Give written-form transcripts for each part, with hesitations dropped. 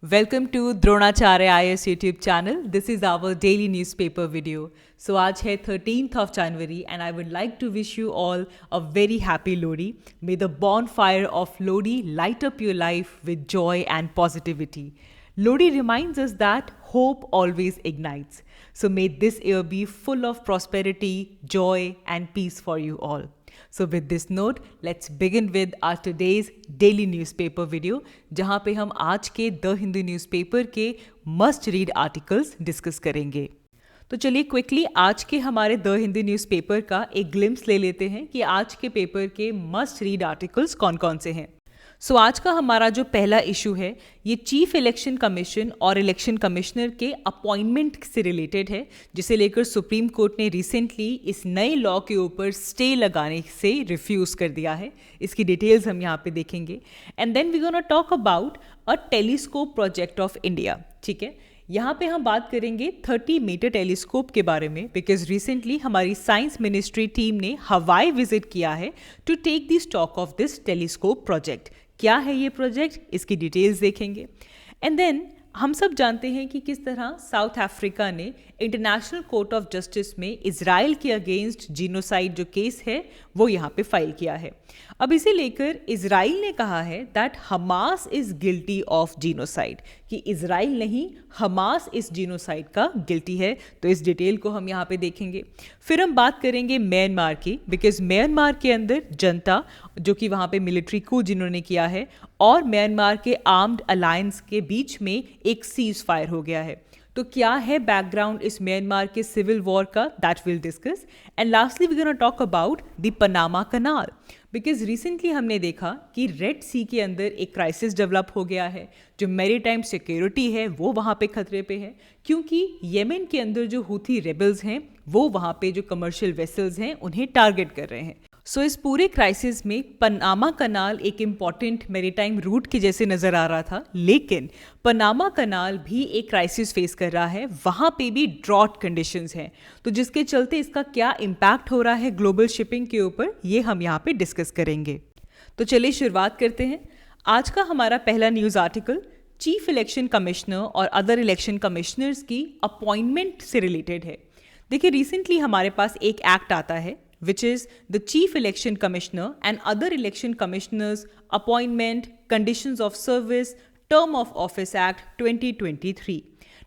Welcome to Dronacharya IAS YouTube channel. This is our daily newspaper video. So आज है 13th of January and I would like to wish you all a very happy Lodi. May the bonfire of Lodi light up your life with joy and positivity. Lodi reminds us that hope always ignites. So may this year be full of prosperity, joy and peace for you all. So with this note, let's begin with our today's daily newspaper video, जहाँ पे हम आज के the Hindu newspaper के must read articles discuss करेंगे। तो चलिए quickly आज के हमारे द हिंदू न्यूज़पेपर का एक ग्लिम्स ले लेते हैं कि आज के पेपर के मस्ट रीड आर्टिकल्स कौन कौन से हैं। सो आज का हमारा जो पहला इशू है ये चीफ इलेक्शन कमीशन और इलेक्शन कमिश्नर के अपॉइंटमेंट से रिलेटेड है, जिसे लेकर सुप्रीम कोर्ट ने रिसेंटली इस नए लॉ के ऊपर स्टे लगाने से रिफ्यूज़ कर दिया है। इसकी डिटेल्स हम यहाँ पे देखेंगे and then we gonna talk about a telescope project of India. ठीक है, यहाँ पे हम बात करेंगे 30 मीटर टेलीस्कोप के बारे में, बिकॉज रिसेंटली हमारी साइंस मिनिस्ट्री टीम ने हवाई विजिट किया है to take the stock of this telescope project. क्या है ये प्रोजेक्ट, इसकी डिटेल्स देखेंगे एंड देन हम सब जानते हैं कि किस तरह साउथ अफ्रीका ने इंटरनेशनल कोर्ट ऑफ जस्टिस में इजराइल के अगेंस्ट जीनोसाइड जो केस है वो यहाँ पे फाइल किया है। अब इसे लेकर इजराइल ने कहा है that Hamas is guilty of genocide, कि इजराइल नहीं हमास इस जीनोसाइड का गिल्टी है। तो इस डिटेल को हम यहाँ पे देखेंगे। फिर हम बात करेंगे म्यांमार की, बिकॉज म्यांमार के अंदर जनता जो कि वहाँ पे मिलिट्री कू जिन्होंने किया है और म्यांमार के आर्म्ड अलायंस के बीच में एक सीज फायर हो गया है। तो क्या है बैकग्राउंड इस म्यांमार के सिविल वॉर का, that will discuss and lastly we gonna talk about the Panama canal, because recently हमने देखा कि रेड सी के अंदर एक क्राइसिस डेवलप हो गया है। जो मैरीटाइम सिक्योरिटी है वो वहाँ पे खतरे पे है, क्योंकि येमेन के अंदर जो हूथी रेबल्स हैं वो वहाँ पे जो कमर्शियल वेसल्स हैं उन्हें टारगेट कर रहे हैं। सो इस पूरे क्राइसिस में पनामा कनाल एक इम्पॉर्टेंट मैरीटाइम रूट के जैसे नज़र आ रहा था, लेकिन पनामा कनाल भी एक क्राइसिस फेस कर रहा है। वहाँ पे भी ड्रॉट कंडीशंस हैं, तो जिसके चलते इसका क्या इम्पैक्ट हो रहा है ग्लोबल शिपिंग के ऊपर ये हम यहाँ पे डिस्कस करेंगे। तो चलिए शुरुआत करते हैं। आज का हमारा पहला news article chief election commissioner और अदर इलेक्शन कमिश्नर्स की अपॉइंटमेंट से रिलेटेड है। देखिए रिसेंटली हमारे पास एक एक्ट आता है which is the Chief Election Commissioner and other election commissioners appointment, conditions of service, term of office act 2023.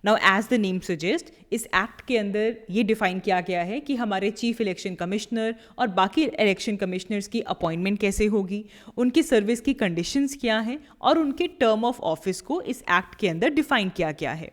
Now as the name suggests, इस एक्ट के अंदर ये डिफाइन किया गया है कि हमारे चीफ इलेक्शन कमिश्नर और बाकी इलेक्शन कमिश्नर्स की अपॉइंटमेंट कैसे होगी, उनकी सर्विस की कंडीशंस क्या हैं और उनके टर्म ऑफ ऑफिस को इस एक्ट के अंदर डिफाइन किया गया है।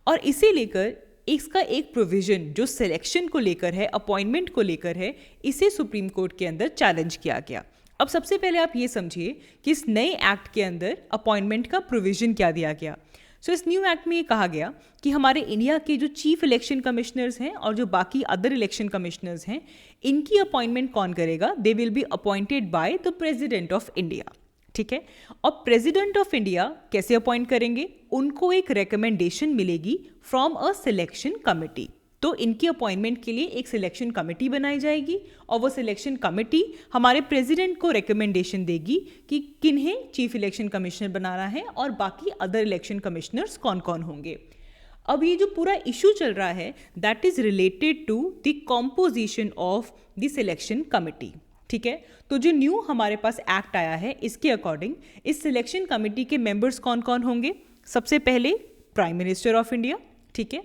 और इसे लेकर इसका एक प्रोविजन जो सिलेक्शन को लेकर है, अपॉइंटमेंट को लेकर है, इसे सुप्रीम कोर्ट के अंदर चैलेंज किया गया। अब सबसे पहले आप ये समझिए कि इस नए एक्ट के अंदर अपॉइंटमेंट का प्रोविजन क्या दिया गया। सो इस न्यू एक्ट में ये कहा गया कि हमारे इंडिया के जो चीफ इलेक्शन कमिश्नर्स हैं और जो बाकी अदर इलेक्शन कमिश्नर्स हैं, इनकी अपॉइंटमेंट कौन करेगा, they will be appointed by the president of India. ठीक है, और प्रेसिडेंट ऑफ इंडिया कैसे अपॉइंट करेंगे, उनको एक रिकमेंडेशन मिलेगी फ्रॉम अ सिलेक्शन कमिटी। तो इनकी अपॉइंटमेंट के लिए एक सिलेक्शन कमेटी बनाई जाएगी और वो सिलेक्शन कमेटी हमारे प्रेसिडेंट को रिकमेंडेशन देगी कि किन्हें चीफ इलेक्शन कमिश्नर बनाना है और बाकी अदर इलेक्शन कमिश्नर्स कौन कौन होंगे। अब ये जो पूरा इशू चल रहा है that is related to the composition of the selection committee. ठीक है, तो जो न्यू हमारे पास एक्ट आया है इसके अकॉर्डिंग इस सिलेक्शन कमेटी के मेंबर्स कौन कौन होंगे। सबसे पहले प्राइम मिनिस्टर ऑफ इंडिया। ठीक है,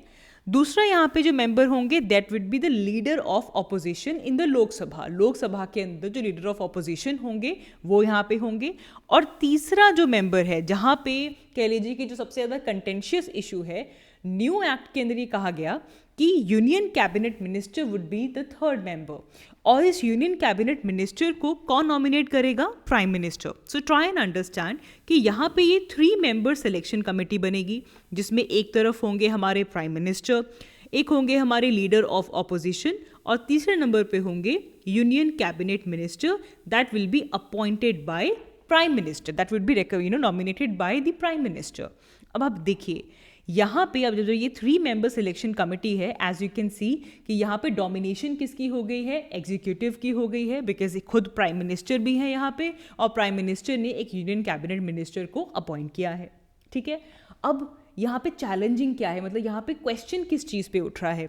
दूसरा यहाँ पे जो मेंबर होंगे that would be the leader of opposition in the Lok Sabha. Lok Sabha के अंदर जो लीडर ऑफ ऑपोजिशन होंगे वो यहाँ पे होंगे। और तीसरा जो मेंबर है, जहाँ पे कह लीजिए कि जो सबसे ज़्यादा कंटेंशियस इशू है, न्यू एक्ट के अंदर ये कहा गया कि union cabinet minister would be the third member. और इस यूनियन कैबिनेट मिनिस्टर को कौन नॉमिनेट करेगा, prime minister. So try and understand कि यहाँ पे ये 3 मेंबर सिलेक्शन कमेटी बनेगी, जिसमें एक तरफ होंगे हमारे प्राइम मिनिस्टर, एक होंगे हमारे लीडर ऑफ ऑपोजिशन और तीसरे नंबर पे होंगे union cabinet minister that will be appointed by prime minister, that will be nominated by the prime minister. अब आप देखिए यहाँ पे अब जो ये 3 मेंबर सिलेक्शन कमेटी है, एज यू कैन सी कि यहाँ पे डोमिनेशन किसकी हो गई है, एग्जीक्यूटिव की हो गई है, बिकॉज खुद प्राइम मिनिस्टर भी है यहाँ पे और प्राइम मिनिस्टर ने एक यूनियन कैबिनेट मिनिस्टर को अपॉइंट किया है। ठीक है। अब यहाँ पे चैलेंजिंग क्या है, मतलब यहाँ पे क्वेश्चन किस चीज़ पे उठ रहा है?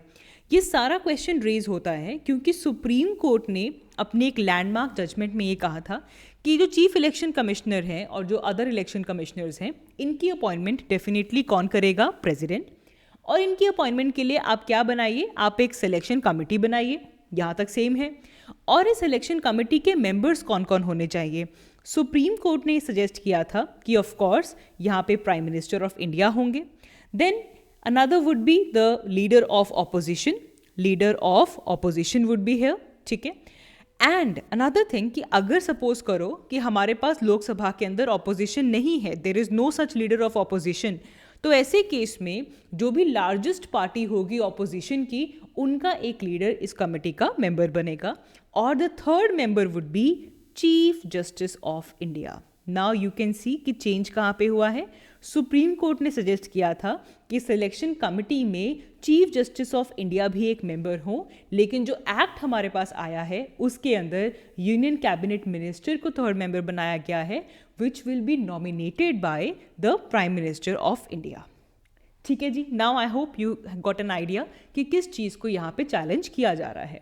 ये सारा क्वेश्चन रेज होता है क्योंकि सुप्रीम कोर्ट ने अपने एक लैंडमार्क जजमेंट में ये कहा था कि जो चीफ इलेक्शन कमिश्नर हैं और जो अदर इलेक्शन कमिश्नर्स हैं, इनकी अपॉइंटमेंट डेफिनेटली कौन करेगा? प्रेसिडेंट। और इनकी अपॉइंटमेंट के लिए आप क्या बनाइए? आप एक सिलेक्शन कमेटी बनाइए, यहाँ तक सेम है। और इस इलेक्शन कमेटी के मेंबर्स कौन कौन होने चाहिए? सुप्रीम कोर्ट ने सजेस्ट किया था कि ऑफ कोर्स यहाँ पे प्राइम मिनिस्टर ऑफ इंडिया होंगे, then another would be the leader of opposition, leader of opposition would be here, ठीक है। एंड अनदर थिंग कि अगर सपोज करो कि हमारे पास लोकसभा के अंदर ऑपोजिशन नहीं है, there is no such leader of opposition, तो ऐसे केस में जो भी लार्जेस्ट पार्टी होगी ऑपोजिशन की, उनका एक लीडर इस कमेटी का मेंबर बनेगा। और the third member would be chief justice of India. Now you can सी कि चेंज कहाँ पे हुआ है। सुप्रीम कोर्ट ने सजेस्ट किया था कि सिलेक्शन कमेटी में चीफ जस्टिस ऑफ इंडिया भी एक मेंबर हो, लेकिन जो एक्ट हमारे पास आया है उसके अंदर यूनियन कैबिनेट मिनिस्टर को थर्ड मेंबर बनाया गया है, which will be nominated by the prime minister of India. ठीक है जी, now I hope you got an idea कि किस चीज़ को यहाँ पे चैलेंज किया जा रहा है।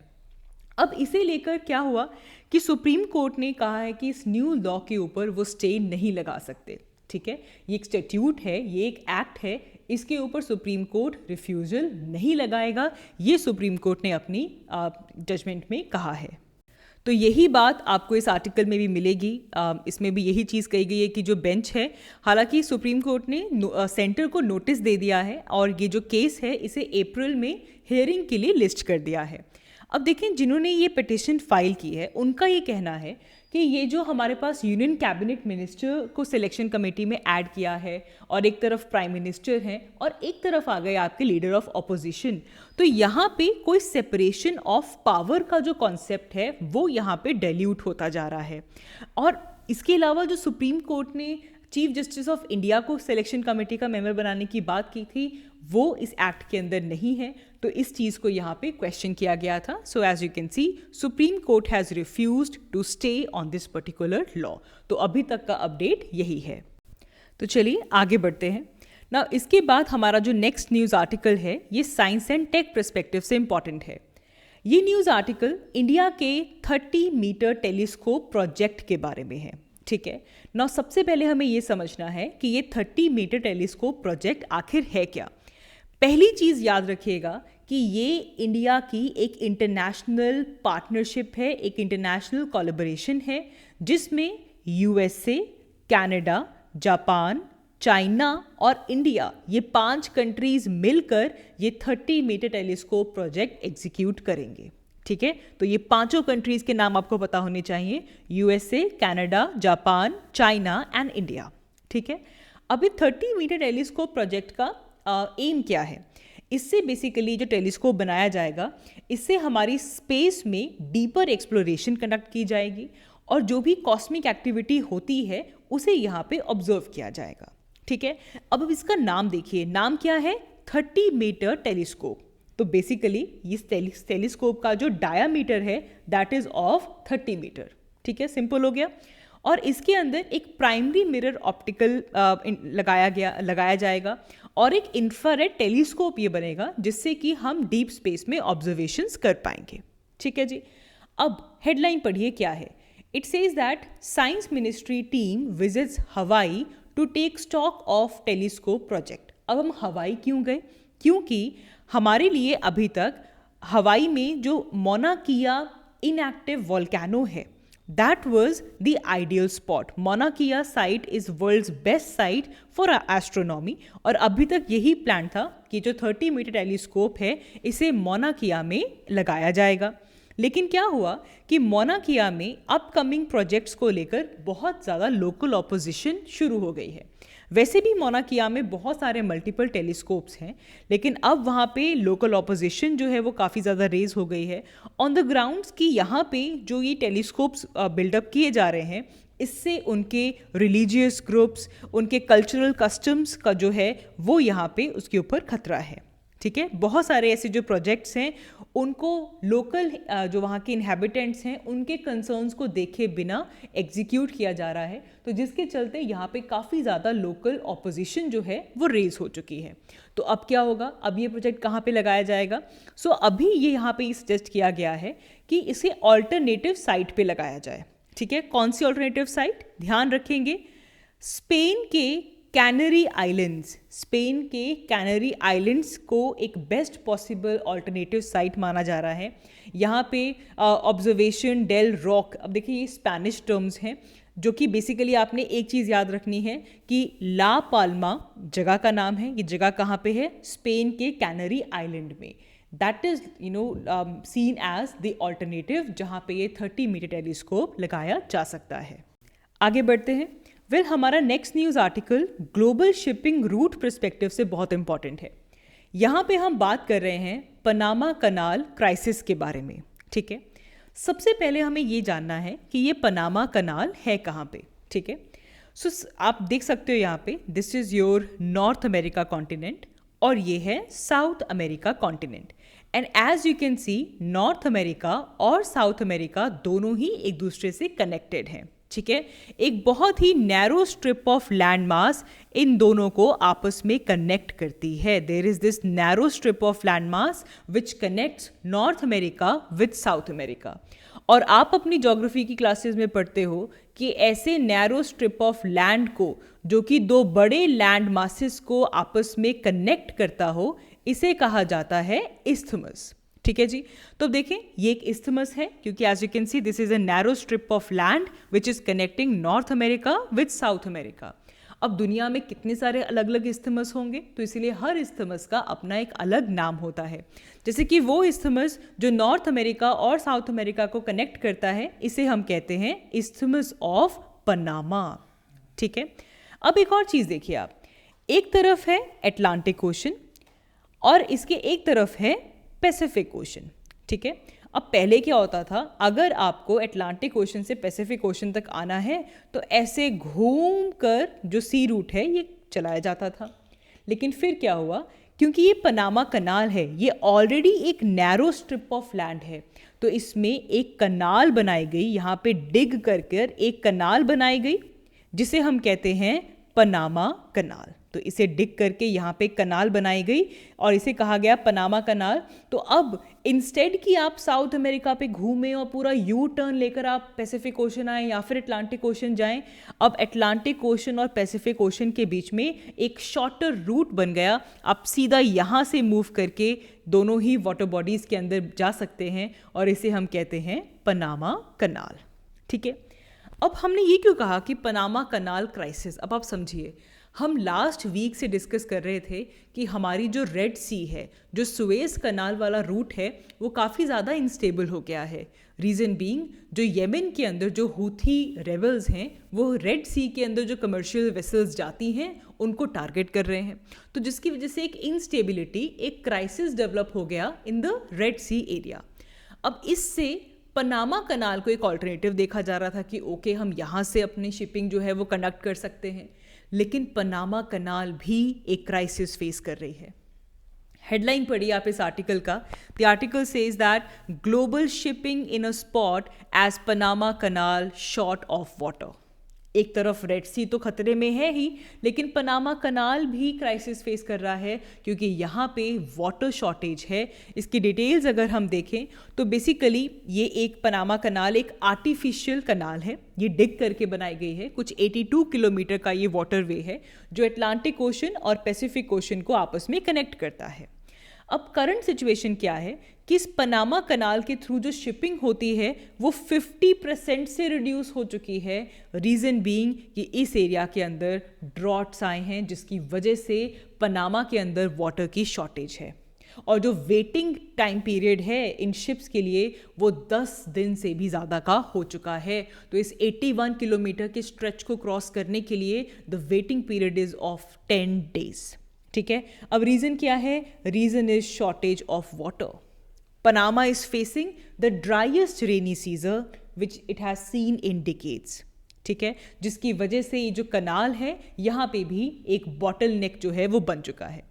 अब इसे लेकर क्या हुआ कि सुप्रीम कोर्ट ने कहा है कि इस न्यू लॉ के ऊपर वो स्टे नहीं लगा सकते, ठीक है। ये एक स्टैट्यूट है, ये एक एक्ट है, इसके ऊपर सुप्रीम कोर्ट रिफ्यूजल नहीं लगाएगा, ये सुप्रीम कोर्ट ने अपनी जजमेंट में कहा है। तो यही बात आपको इस आर्टिकल में भी मिलेगी। इसमें भी यही चीज़ कही गई है कि जो बेंच है, हालांकि सुप्रीम कोर्ट ने सेंटर को नोटिस दे दिया है और ये जो केस है इसे अप्रैल में हियरिंग के लिए लिस्ट कर दिया है। अब देखें, जिन्होंने ये पिटिशन फाइल की है उनका ये कहना है कि ये जो हमारे पास यूनियन कैबिनेट मिनिस्टर को सिलेक्शन कमेटी में ऐड किया है और एक तरफ प्राइम मिनिस्टर हैं और एक तरफ आ गए आपके लीडर ऑफ ऑपोजिशन, तो यहाँ पे कोई सेपरेशन ऑफ पावर का जो कॉन्सेप्ट है वो यहाँ पे डाइल्यूट होता जा रहा है। और इसके अलावा जो सुप्रीम कोर्ट ने चीफ जस्टिस ऑफ इंडिया को सिलेक्शन कमेटी का मेंबर बनाने की बात की थी, वो इस एक्ट के अंदर नहीं है, तो इस चीज़ को यहाँ पे क्वेश्चन किया गया था। So as you can see, supreme court has refused to stay on this particular law. तो अभी तक का अपडेट यही है। तो चलिए आगे बढ़ते हैं ना। इसके बाद हमारा जो नेक्स्ट न्यूज़ आर्टिकल है ये साइंस एंड टेक पर्सपेक्टिव से इंपॉर्टेंट है। ये न्यूज़ आर्टिकल इंडिया के 30 मीटर टेलीस्कोप प्रोजेक्ट के बारे में है, ठीक है ना। सबसे पहले हमें ये समझना है कि ये 30 मीटर टेलीस्कोप प्रोजेक्ट आखिर है क्या। पहली चीज़ याद रखिएगा कि ये इंडिया की एक इंटरनेशनल पार्टनरशिप है, एक इंटरनेशनल कोलैबोरेशन है, जिसमें यूएसए, कनाडा, जापान, चाइना और इंडिया, ये 5 कंट्रीज मिलकर ये 30 मीटर टेलीस्कोप प्रोजेक्ट एग्जीक्यूट करेंगे, ठीक है। तो ये 5 कंट्रीज के नाम आपको पता होने चाहिए, USA, Canada, Japan, China and India, ठीक है। अभी 30 मीटर टेलीस्कोप प्रोजेक्ट का एम क्या है? इससे बेसिकली जो टेलीस्कोप बनाया जाएगा, इससे हमारी स्पेस में डीपर एक्सप्लोरेशन कंडक्ट की जाएगी और जो भी कॉस्मिक एक्टिविटी होती है उसे यहाँ पे ऑब्जर्व किया जाएगा, ठीक है। अब इसका नाम देखिए, नाम क्या है? 30 मीटर टेलीस्कोप। तो बेसिकली इस टेलीस्कोप का जो डायामीटर है दैट इज ऑफ 30 मीटर, ठीक है, सिंपल हो गया। और इसके अंदर एक प्राइमरी मिरर ऑप्टिकल लगाया जाएगा और एक इंफ्रारेड टेलीस्कोप ये बनेगा जिससे कि हम डीप स्पेस में ऑब्जर्वेशंस कर पाएंगे, ठीक है जी। अब हेडलाइन पढ़िए क्या है। It says that science ministry team visits Hawaii to take stock of telescope project. अब हम हवाई क्यों गए? क्योंकि हमारे लिए अभी तक हवाई में जो मौना किया इनएक्टिव वोल्केनो है, that was the ideal spot. Mauna Kea site is world's best site for astronomy और अभी तक यही प्लान था कि जो 30 मीटर टेलीस्कोप है इसे मौना किया में लगाया जाएगा। लेकिन क्या हुआ कि मौना किया में अपकमिंग प्रोजेक्ट्स को लेकर बहुत ज़्यादा लोकल ऑपोजिशन शुरू हो गई है। वैसे भी मौना किया में बहुत सारे मल्टीपल टेलीस्कोप्स हैं, लेकिन अब वहाँ पे लोकल ऑपोजिशन जो है वो काफ़ी ज़्यादा रेज हो गई है ऑन द ग्राउंड्स कि यहाँ पे जो ये टेलीस्कोप्स बिल्डअप किए जा रहे हैं, इससे उनके रिलीजियस ग्रुप्स, उनके कल्चरल कस्टम्स का जो है वो यहाँ पे उसके ऊपर खतरा है, ठीक है। बहुत सारे ऐसे जो प्रोजेक्ट्स हैं उनको लोकल जो वहाँ के इन्हेबिटेंट्स हैं उनके कंसर्न्स को देखे बिना एग्जीक्यूट किया जा रहा है, तो जिसके चलते यहाँ पे काफ़ी ज़्यादा लोकल ऑपोजिशन जो है वो रेज हो चुकी है। तो अब क्या होगा, अब ये प्रोजेक्ट कहाँ पे लगाया जाएगा? सो अभी ये यहाँ पे सजेस्ट किया गया है कि इसे ऑल्टरनेटिव साइट पे लगाया जाए। ठीक है, कौन सी ऑल्टरनेटिव साइट? ध्यान रखेंगे, स्पेन के कैनरी आइलैंड्स, स्पेन के कैनरी आइलैंड्स को एक बेस्ट पॉसिबल ऑल्टरनेटिव साइट माना जा रहा है। यहाँ पे ऑब्जर्वेशन डेल रॉक, अब देखिए ये स्पेनिश टर्म्स हैं जो कि बेसिकली आपने एक चीज़ याद रखनी है कि ला पाल्मा जगह का नाम है। ये जगह कहाँ पे है? स्पेन के कैनरी आइलैंड में। That is seen as the alternative जहाँ पे ये 30 मीटर टेलीस्कोप लगाया जा सकता है। आगे बढ़ते हैं। हमारा next news article global shipping root perspective से बहुत इंपॉर्टेंट है। यहाँ पे हम बात कर रहे हैं पनामा कनाल क्राइसिस के बारे में। ठीक है, सबसे पहले हमें ये जानना है कि ये पनामा कनाल है कहाँ पे। ठीक है, सो आप देख सकते हो यहाँ पे, this is your North America continent और ये है South America continent. And as you can see, North America और साउथ अमेरिका दोनों ही एक दूसरे से कनेक्टेड हैं। ठीक है, एक बहुत ही narrow strip of land mass इन दोनों को आपस में कनेक्ट करती है। There is this narrow strip of land mass which connects North America with South America. और आप अपनी ज्योग्राफी की क्लासेस में पढ़ते हो कि ऐसे नैरो स्ट्रिप ऑफ लैंड को जो कि दो बड़े लैंड मासेस को आपस में कनेक्ट करता हो, इसे कहा जाता है इस्थमस। ठीक है जी, तो देखें ये एक इस्थमस है क्योंकि as you can see this is a narrow strip of land which is connecting North America with South America. अब दुनिया में कितने सारे अलग अलग इस्थमस होंगे, तो इसीलिए हर इस्थमस का अपना एक अलग नाम होता है। जैसे कि वो इस्थमस जो नॉर्थ अमेरिका और साउथ अमेरिका को कनेक्ट करता है, इसे हम कहते हैं इस्थमस ऑफ पनामा। ठीक है, अब एक और चीज़ देखिए आप, एक तरफ है अटलांटिक ओशन और इसके एक तरफ है पैसिफिक ओशन। ठीक है, अब पहले क्या होता था, अगर आपको अटलांटिक ओशन से पैसिफिक ओशन तक आना है तो ऐसे घूम कर जो सी रूट है ये चलाया जाता था। लेकिन फिर क्या हुआ, क्योंकि ये पनामा कनाल है, ये ऑलरेडी एक नैरो स्ट्रिप ऑफ लैंड है, तो इसमें एक कनाल बनाई गई, यहाँ पे डिग कर एक कनाल बनाई गई जिसे हम कहते हैं पनामा कनाल। तो इसे डिग करके यहाँ पे कनाल बनाई गई और इसे कहा गया पनामा कनाल। तो अब इंस्टेड कि आप साउथ अमेरिका पे घूमें और पूरा यू टर्न लेकर आप पैसिफिक ओशन आए या फिर अटलांटिक ओशन जाएं, अब अटलांटिक ओशन और पैसिफिक ओशन के बीच में एक शॉर्टर रूट बन गया। आप सीधा यहाँ से मूव करके दोनों ही वाटर बॉडीज़ के अंदर जा सकते हैं और इसे हम कहते हैं पनामा कनाल। ठीक है, अब हमने ये क्यों कहा कि पनामा कनाल क्राइसिस? अब आप समझिए, हम लास्ट वीक से डिस्कस कर रहे थे कि हमारी जो रेड सी है, जो सुएज कनाल वाला रूट है, वो काफ़ी ज़्यादा इनस्टेबल हो गया है। रीज़न बीइंग, जो येमेन के अंदर जो हूथी रेबल्स हैं वो रेड सी के अंदर जो कमर्शियल वेसल्स जाती हैं उनको टारगेट कर रहे हैं, तो जिसकी वजह से एक इनस्टेबिलिटी, एक क्राइसिस डेवलप हो गया in the Red Sea area. अब इससे पनामा कनाल को एक ऑल्टरनेटिव देखा जा रहा था कि ओके हम यहाँ से अपनी शिपिंग जो है वो कंडक्ट कर सकते हैं, लेकिन पनामा कनाल भी एक क्राइसिस फेस कर रही है। हेडलाइन पढ़िए आप इस आर्टिकल का। The article says that global shipping in a spot as Panama canal short of water. एक तरफ रेड सी तो खतरे में है ही, लेकिन पनामा कनाल भी क्राइसिस फेस कर रहा है क्योंकि यहाँ पे वाटर शॉर्टेज है। इसकी डिटेल्स अगर हम देखें तो बेसिकली ये एक पनामा कनाल एक आर्टिफिशियल कनाल है, ये डिग करके बनाई गई है। कुछ 82 किलोमीटर का ये वाटरवे है जो अटलांटिक ओशन और पैसिफिक ओशन को आपस में कनेक्ट करता है। अब करंट सिचुएशन क्या है कि इस पनामा कनाल के थ्रू जो शिपिंग होती है वो 50% से रिड्यूस हो चुकी है। रीज़न बीइंग कि इस एरिया के अंदर ड्रॉट्स आए हैं जिसकी वजह से पनामा के अंदर वाटर की शॉर्टेज है, और जो वेटिंग टाइम पीरियड है इन शिप्स के लिए वो 10 दिन से भी ज़्यादा का हो चुका है। तो इस 81 किलोमीटर के स्ट्रेच को क्रॉस करने के लिए the waiting period is of 10 days. ठीक है, अब रीज़न क्या है? Reason is shortage of water. Panama is facing the driest rainy season which it has seen in decades. ठीक है, जिसकी वजह से ये जो कनाल है यहाँ पे भी एक बॉटल नेक जो है वो बन चुका है।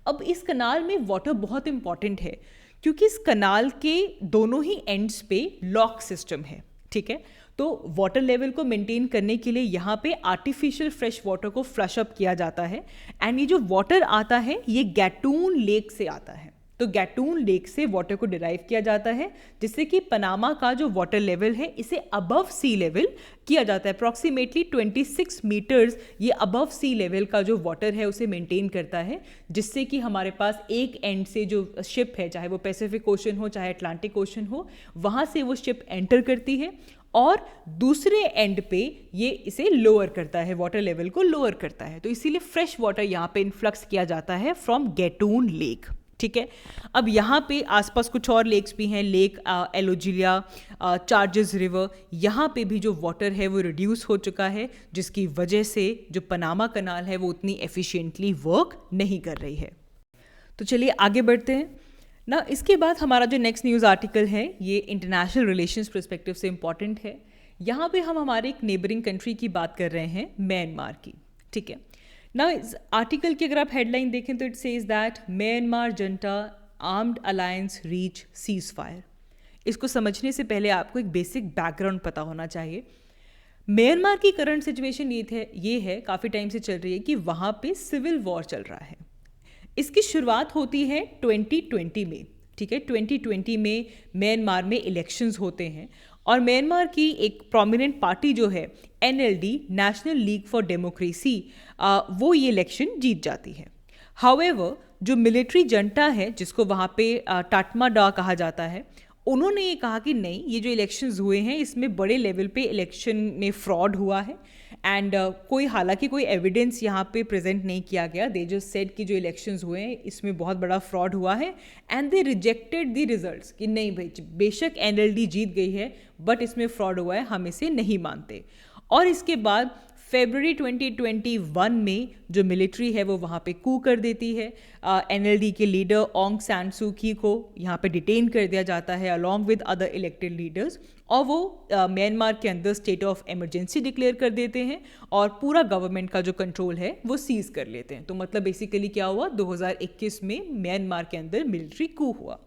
अब इस कनाल में वाटर बहुत इंपॉर्टेंट है क्योंकि इस कनाल के दोनों ही एंड्स पे लॉक सिस्टम है, ठीक है। तो वाटर लेवल को मेंटेन करने के लिए यहाँ पे आर्टिफिशियल फ्रेश वाटर को फ्लश अप किया जाता है, एंड ये जो वाटर आता है ये गैटून लेक से आता है। तो गैटून लेक से वाटर को डिराइव किया जाता है, जिससे कि पनामा का जो वाटर लेवल है इसे अबव सी लेवल किया जाता है। अप्रॉक्सीमेटली 26 मीटर्स ये अबव सी लेवल का जो वाटर है उसे मेंटेन करता है, जिससे कि हमारे पास एक एंड से जो शिप है, चाहे वो पैसिफिक ओशन हो चाहे अटलांटिक ओशन हो, वहाँ से वो शिप एंटर करती है और दूसरे एंड पे ये इसे लोअर करता है, वाटर लेवल को लोअर करता है। तो इसीलिए फ्रेश वाटर यहाँ पे इन्फ्लक्स किया जाता है फ्रॉम गैटून लेक, ठीक है। अब यहाँ पे आसपास कुछ और लेक्स भी हैं, लेक एलोजिलिया, चार्जेस रिवर, यहाँ पे भी जो वाटर है वो रिड्यूस हो चुका है, जिसकी वजह से जो पनामा कनाल है वो उतनी एफिशिएंटली वर्क नहीं कर रही है। तो चलिए आगे बढ़ते हैं ना। इसके बाद हमारा जो नेक्स्ट न्यूज़ आर्टिकल है ये इंटरनेशनल रिलेशंस पर्सपेक्टिव से इम्पॉर्टेंट है। यहाँ पे हम हमारे एक नेबरिंग कंट्री की बात कर रहे हैं, म्यांमार की, ठीक है ना। इस आर्टिकल की अगर आप हेडलाइन देखें तो it says that Myanmar junta armed alliance reach ceasefire. इसको समझने से पहले आपको एक बेसिक बैकग्राउंड पता होना चाहिए। म्यांमार की करंट सिचुएशन ये है काफ़ी टाइम से चल रही है कि वहाँ पे सिविल वॉर चल रहा है। इसकी शुरुआत होती है 2020 में, ठीक है। 2020 में म्यांमार में इलेक्शंस होते हैं और म्यांमार की एक प्रोमिनेंट पार्टी जो है NLD, national league for democracy, वो ये इलेक्शन जीत जाती है। हाउएवर जो मिलिट्री जंटा है, जिसको वहाँ पे टाटमाडा कहा जाता है, उन्होंने ये कहा कि नहीं, ये जो इलेक्शंस हुए हैं इसमें बड़े लेवल पे इलेक्शन में फ्रॉड हुआ है, एंड हालांकि कोई एविडेंस यहाँ पे प्रेजेंट नहीं किया गया। दे जस्ट सेड कि जो इलेक्शंस हुए हैं इसमें बहुत बड़ा फ्रॉड हुआ है, and they rejected the results कि नहीं भाई, बेशक NLD जीत गई है बट इसमें फ्रॉड हुआ है, हम इसे नहीं मानते। और इसके बाद फरवरी 2021 में जो मिलिट्री है वो वहाँ पे कू कर देती है। NLD के लीडर ओंग सान सू की को यहाँ पे डिटेन कर दिया जाता है along with other elected leaders, और वो म्यांमार के अंदर स्टेट ऑफ इमरजेंसी डिक्लेयर कर देते हैं और पूरा गवर्नमेंट का जो कंट्रोल है वो सीज कर लेते हैं। तो मतलब बेसिकली क्या हुआ, 2021 में म्यांमार के अंदर मिलिट्री कू हुआ।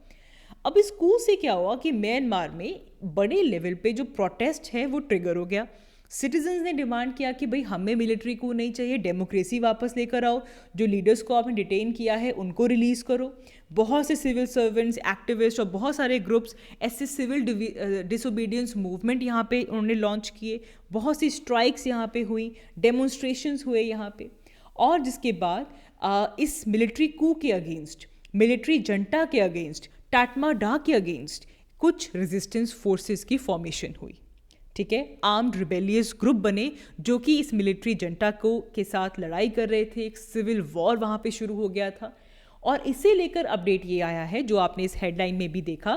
अब इस कू से क्या हुआ कि म्यांमार में बड़े लेवल पे जो प्रोटेस्ट है वो ट्रिगर हो गया। सिटीजन्स ने डिमांड किया कि भाई हमें मिलिट्री कू नहीं चाहिए, डेमोक्रेसी वापस लेकर आओ, जो लीडर्स को आपने डिटेन किया है उनको रिलीज़ करो। बहुत से सिविल सर्वेंट्स, एक्टिविस्ट और बहुत सारे ग्रुप्स ऐसे सिविल डिसोबीडियंस मूवमेंट यहाँ पे उन्होंने लॉन्च किए। बहुत सी स्ट्राइक्स यहाँ पे हुई, डेमोन्स्ट्रेशंस हुए यहाँ पे, और जिसके बाद इस मिलिट्री कू के अगेंस्ट, मिलिट्री जंटा के अगेंस्ट, टाटमाडा के अगेंस्ट कुछ रेजिस्टेंस फोर्सेस की फॉर्मेशन हुई, ठीक है। आर्म्ड रिबेलियस ग्रुप बने जो कि इस मिलिट्री जंटा को के साथ लड़ाई कर रहे थे। एक सिविल वॉर वहाँ पे शुरू हो गया था, और इसे लेकर अपडेट ये आया है जो आपने इस हेडलाइन में भी देखा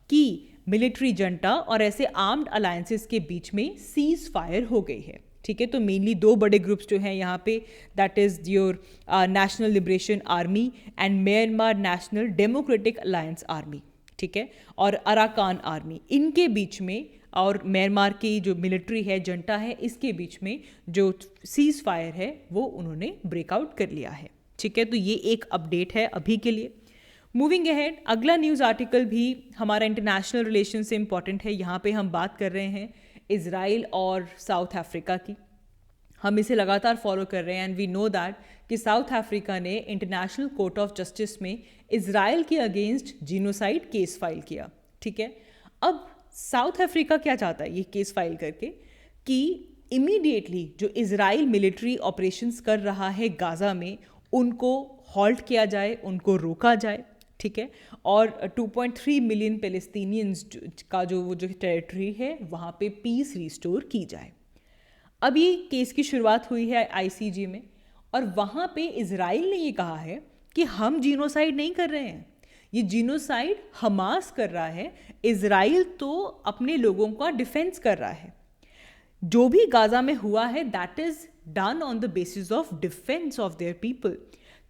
कि मिलिट्री जंटा और ऐसे आर्म्ड अलायंसेस के बीच में सीज फायर हो गई है, ठीक है। तो मेनली दो बड़े ग्रुप्स जो हैं यहाँ पे, that is your national liberation army and Myanmar national democratic alliance army, ठीक है, और अराकान आर्मी, इनके बीच में और म्यांमार की जो मिलिट्री है, जंटा है, इसके बीच में जो सीज फायर है वो उन्होंने ब्रेकआउट कर लिया है, ठीक है। तो ये एक अपडेट है अभी के लिए। मूविंग अहेड, अगला न्यूज़ आर्टिकल भी हमारा इंटरनेशनल रिलेशन से इम्पॉर्टेंट है। यहाँ पे हम बात कर रहे हैं इज़राइल और साउथ अफ्रीका की। हम इसे लगातार फॉलो कर रहे हैं, एंड वी नो दैट कि साउथ अफ्रीका ने इंटरनेशनल कोर्ट ऑफ जस्टिस में इज़राइल के अगेंस्ट जीनोसाइड केस फाइल किया, ठीक है। अब साउथ अफ्रीका क्या चाहता है ये केस फाइल करके कि इमीडिएटली जो इज़राइल मिलिट्री ऑपरेशंस कर रहा है गाज़ा में, उनको हॉल्ट किया जाए, उनको रोका जाए, ठीक है, और 2.3 मिलियन पैलेस्टीनियंस का जो टेरिटरी है वहाँ पे पीस रिस्टोर की जाए। अब ये केस की शुरुआत हुई है ICJ में, और वहाँ पे इज़राइल ने ये कहा है कि हम जीनोसाइड नहीं कर रहे हैं, ये जीनोसाइड हमास कर रहा है, इज़राइल तो अपने लोगों का डिफेंस कर रहा है। जो भी गाज़ा में हुआ है that is done on the basis of defence of their people,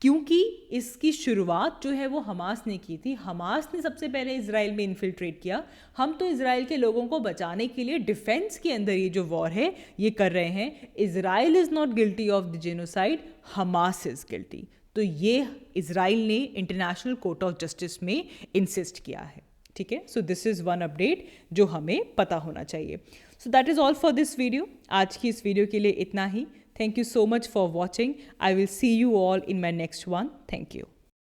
क्योंकि इसकी शुरुआत जो है वो हमास ने की थी। हमास ने सबसे पहले इज़राइल में इन्फिल्ट्रेट किया। हम तो इज़राइल के लोगों को बचाने के लिए डिफेंस के अंदर ये जो वॉर है ये कर रहे हैं। Israel is not guilty of the genocide, Hamas is guilty. तो ये इजराइल ने इंटरनेशनल कोर्ट ऑफ जस्टिस में इंसिस्ट किया है। ठीक है, so this is one update जो हमें पता होना चाहिए। So that is all for this video. आज की इस वीडियो के लिए इतना ही। Thank you so much for watching. I will see you all in my next one. Thank you.